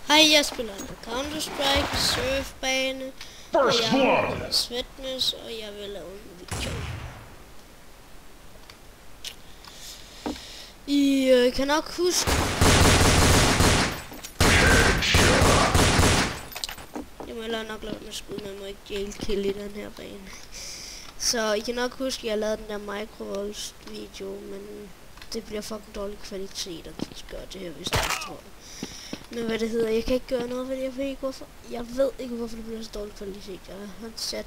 Hej, jeg spiller Counter-Strike, surfbane, og jeg hedder Svetnes, og jeg vil lave en video. I kan nok huske... Jeg må hellere nok lave med skud, man må ikke jailkill i den her bane. Så I kan nok huske, at jeg lavede den der Microvolts video, men det bliver fucking dårlig kvalitet, og det gør det her, hvis det tror jeg. Men hvad det hedder, jeg kan ikke gøre noget, fordi jeg ved ikke hvorfor. Jeg ved ikke hvorfor det bliver så dårlig kvalitet. Jeg har sat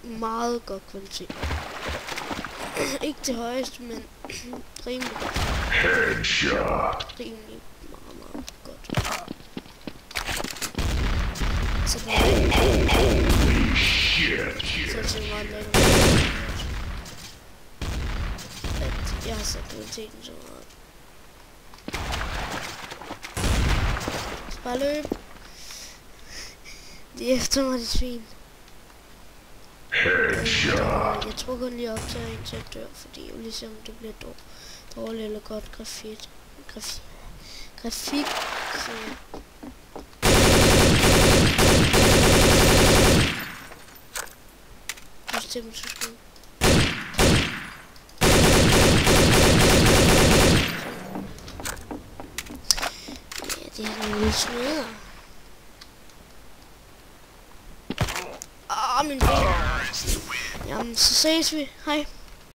meget godt kvalitet. Ikke det højeste, men rimelig godt. Headshot. Rimelig meget godt. Så det Holy shit. så det meget lækkert. At jeg har sat kvaliteten så meget. Bare løb. De er efter mig, de svin. Headshot. Jeg tror kun lige op til en til at dør, fordi jo ligesom det bliver dårligt eller godt grafik. Så stemmelseskud. Ja, det er nogle smeder. Min ben. Jamen, så ses vi. Hej.